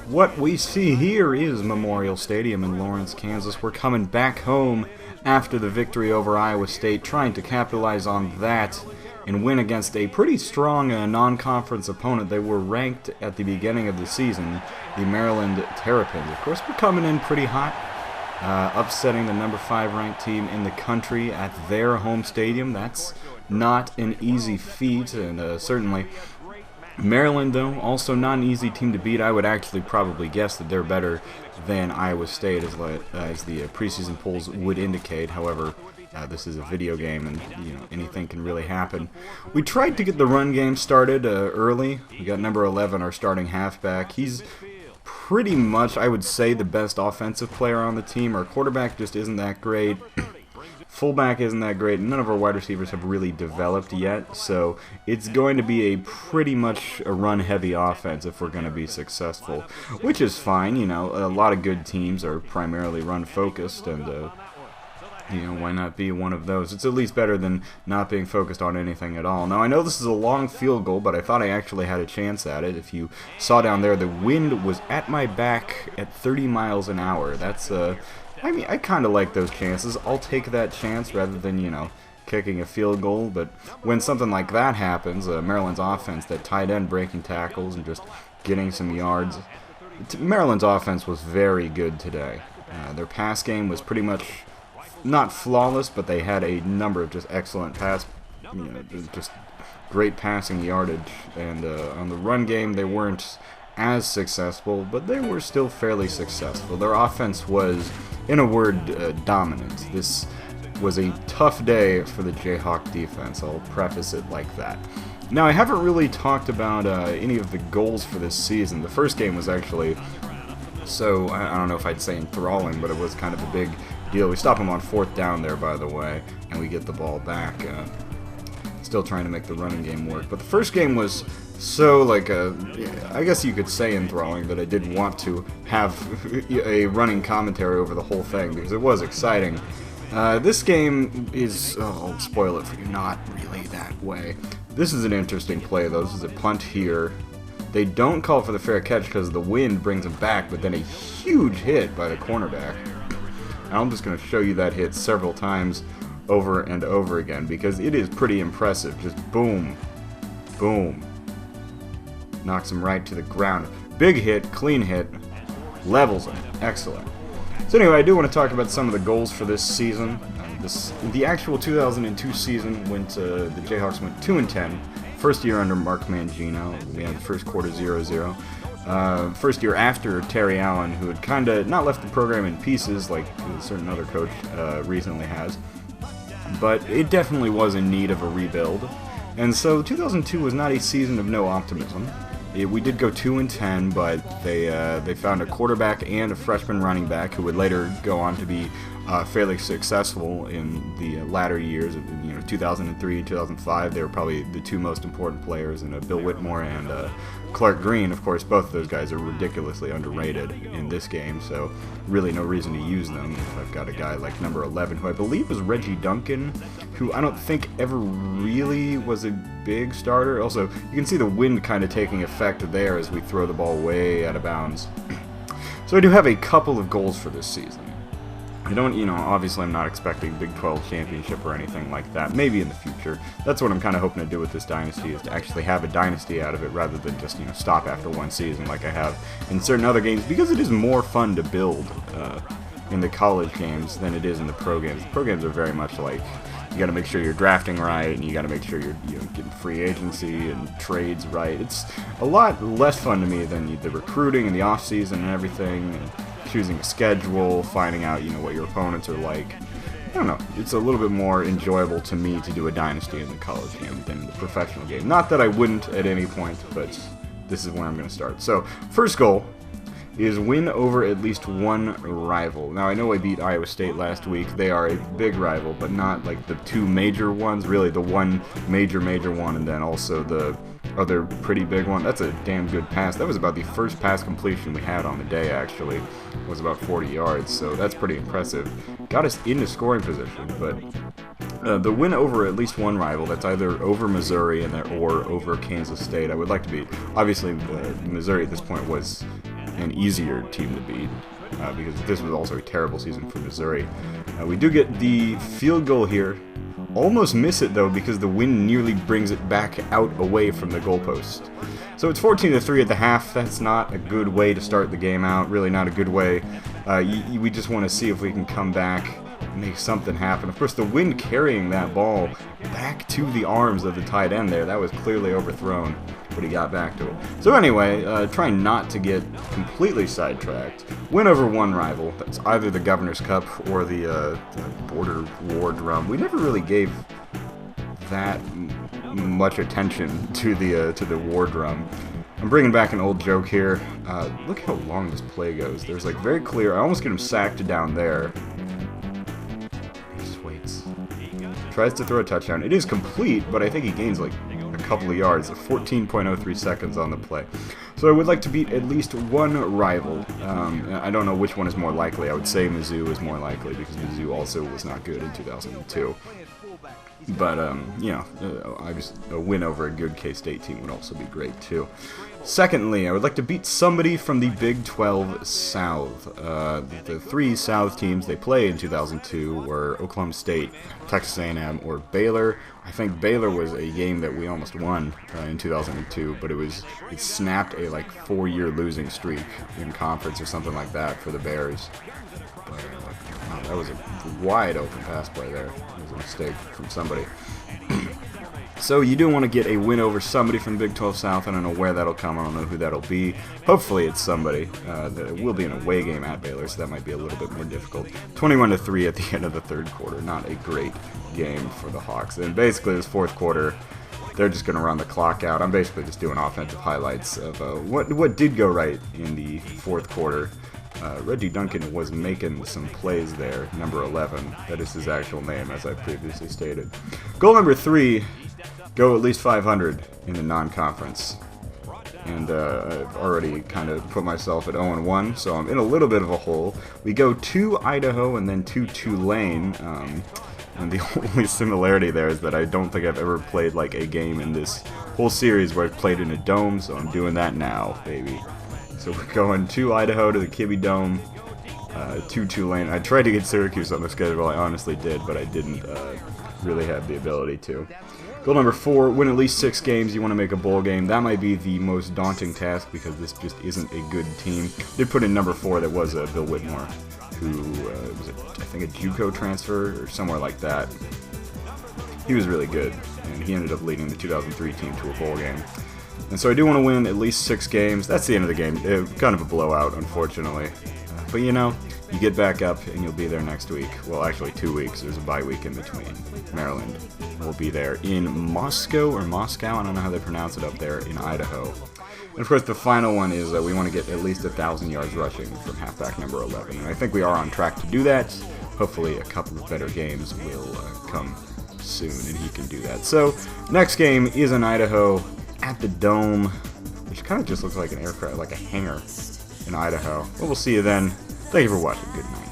What we see here is Memorial Stadium in Lawrence, Kansas. We're coming back home after the victory over Iowa State, trying to capitalize on that and win against a pretty strong non-conference opponent. They were ranked at the beginning of the season, the Maryland Terrapins. Of course, we're coming in pretty hot, upsetting the number 5 ranked team in the country at their home stadium. That's not an easy feat, and certainly Maryland, though, also not an easy team to beat. I would actually probably guess that they're better than Iowa State, as the preseason polls would indicate. However, this is a video game, and anything can really happen. We tried to get the run game started early. We got number 11, our starting halfback. He's pretty much, I would say, the best offensive player on the team. Our quarterback just isn't that great. Fullback isn't that great. None of our wide receivers have really developed yet, so it's going to be a pretty much a run-heavy offense if we're going to be successful, which is fine. A lot of good teams are primarily run-focused, and why not be one of those? It's at least better than not being focused on anything at all. Now, I know this is a long field goal, but I thought I actually had a chance at it. If you saw down there, the wind was at my back at 30 miles an hour. That's I kind of like those chances. I'll take that chance rather than, kicking a field goal. But when something like that happens, Maryland's offense, that tight end breaking tackles and just getting some yards, Maryland's offense was very good today. Their pass game was pretty much not flawless, but they had a number of just excellent just great passing yardage. And on the run game, they weren't as successful, but they were still fairly successful. Their offense was, in a word, dominant. This was a tough day for the Jayhawk defense. I'll preface it like that. Now, I haven't really talked about any of the goals for this season. The first game was actually, so I don't know if I'd say enthralling, but it was kind of a big deal. We stop them on 4th down there, by the way, and we get the ball back. Still trying to make the running game work. But the first game was so, I guess you could say enthralling, that I did want to have a running commentary over the whole thing, because it was exciting. This game is, I'll spoil it for you, not really that way. This is an interesting play, though. This is a punt here. They don't call for the fair catch because the wind brings them back, but then a huge hit by the cornerback. And I'm just going to show you that hit several times over and over again, because it is pretty impressive. Just boom, boom. Knocks him right to the ground. Big hit, clean hit, levels him. Excellent. So anyway, I do want to talk about some of the goals for this season. The actual 2002 season the Jayhawks went 2-10. First year under Mark Mangino. We had the first quarter 0-0. First year after Terry Allen, who had kind of not left the program in pieces like a certain other coach recently has. But it definitely was in need of a rebuild. And so 2002 was not a season of no optimism. We did go 2-10, but they found a quarterback and a freshman running back who would later go on to be fairly successful in the latter years of 2003, 2005. They were probably the two most important players, and Bill Whitmore and Clark Green. Of course, both of those guys are ridiculously underrated in this game, so really no reason to use them. I've got a guy like number 11, who I believe was Reggie Duncan, who I don't think ever really was a big starter. Also, you can see the wind kind of taking effect there as we throw the ball way out of bounds. So I do have a couple of goals for this season. I don't, obviously I'm not expecting Big 12 championship or anything like that. Maybe in the future. That's what I'm kind of hoping to do with this dynasty, is to actually have a dynasty out of it rather than just, stop after one season like I have in certain other games, because it is more fun to build in the college games than it is in the pro games. The pro games are very much like, you got to make sure you're drafting right, and you got to make sure you're getting free agency and trades right. It's a lot less fun to me than the recruiting and the off season and everything, and choosing a schedule, finding out what your opponents are like. I don't know. It's a little bit more enjoyable to me to do a dynasty in the college game than the professional game. Not that I wouldn't at any point, but this is where I'm going to start. So, first goal is win over at least one rival. Now, I know I beat Iowa State last week. They are a big rival, but not like the two major ones. Really, the one major one, and then also the other pretty big one. That's a damn good pass. That was about the first pass completion we had on the day, actually. It was about 40 yards, so that's pretty impressive. Got us into scoring position, but the win over at least one rival, that's either over Missouri or over Kansas State. I would like to beat. Obviously, Missouri at this point was an easier team to beat. Because this was also a terrible season for Missouri. We do get the field goal here. Almost miss it though because the wind nearly brings it back out away from the goalpost. So it's 14-3 at the half. That's not a good way to start the game out. Really not a good way. We just want to see if we can come back and make something happen. Of course, the wind carrying that ball back to the arms of the tight end there. That was clearly overthrown, but he got back to it. So anyway, trying not to get completely sidetracked. Win over one rival. That's either the Governor's Cup or the Border War Drum. We never really gave that much attention to the War Drum. I'm bringing back an old joke here. Look how long this play goes. There's like very clear. I almost get him sacked down there. He just waits. Tries to throw a touchdown. It is complete, but I think he gains like a couple of yards. 14.03 seconds on the play. So I would like to beat at least one rival. I don't know which one is more likely. I would say Mizzou is more likely because Mizzou also was not good in 2002. But, you know, a win over a good K-State team would also be great, too. Secondly, I would like to beat somebody from the Big 12 South. The three South teams they played in 2002 were Oklahoma State, Texas A&M, or Baylor. I think Baylor was a game that we almost won in 2002, but it snapped a, like, 4-year losing streak in conference or something like that for the Bears. Wow, that was a wide open pass play there. It was a mistake from somebody. So you do want to get a win over somebody from the Big 12 South. I don't know where that'll come. I don't know who that'll be. Hopefully it's somebody. That will be an away game at Baylor, so that might be a little bit more difficult. 21-3 at the end of the third quarter. Not a great game for the Hawks. And basically this fourth quarter, they're just going to run the clock out. I'm basically just doing offensive highlights of what did go right in the fourth quarter. Reggie Duncan was making some plays there, number 11. That is his actual name, as I previously stated. Goal number 3, go at least 500 in the non-conference. And I've already kind of put myself at 0-1, so I'm in a little bit of a hole. We go to Idaho and then to Tulane. And the only similarity there is that I don't think I've ever played like a game in this whole series where I've played in a dome, so I'm doing that now, baby. So we're going to Idaho, to the Kibbie Dome, to Tulane. I tried to get Syracuse on the schedule, I honestly did, but I didn't really have the ability to. Goal number 4, win at least 6 games. You want to make a bowl game. That might be the most daunting task because this just isn't a good team. They put in number 4, that was Bill Whitmore, who was, I think, a JUCO transfer or somewhere like that. He was really good, and he ended up leading the 2003 team to a bowl game. And so I do want to win at least 6 games. That's the end of the game. Kind of a blowout, unfortunately. But you know, you get back up and you'll be there next week. Well, actually 2 weeks. There's a bye week in between. Maryland will be there in Moscow, I don't know how they pronounce it up there, in Idaho. And of course the final one is we want to get at least 1,000 yards rushing from halfback number 11. And I think we are on track to do that. Hopefully a couple of better games will come soon and he can do that. So next game is in Idaho, at the Dome, which kind of just looks like an aircraft, like a hangar in Idaho. Well, we'll see you then. Thank you for watching. Good night.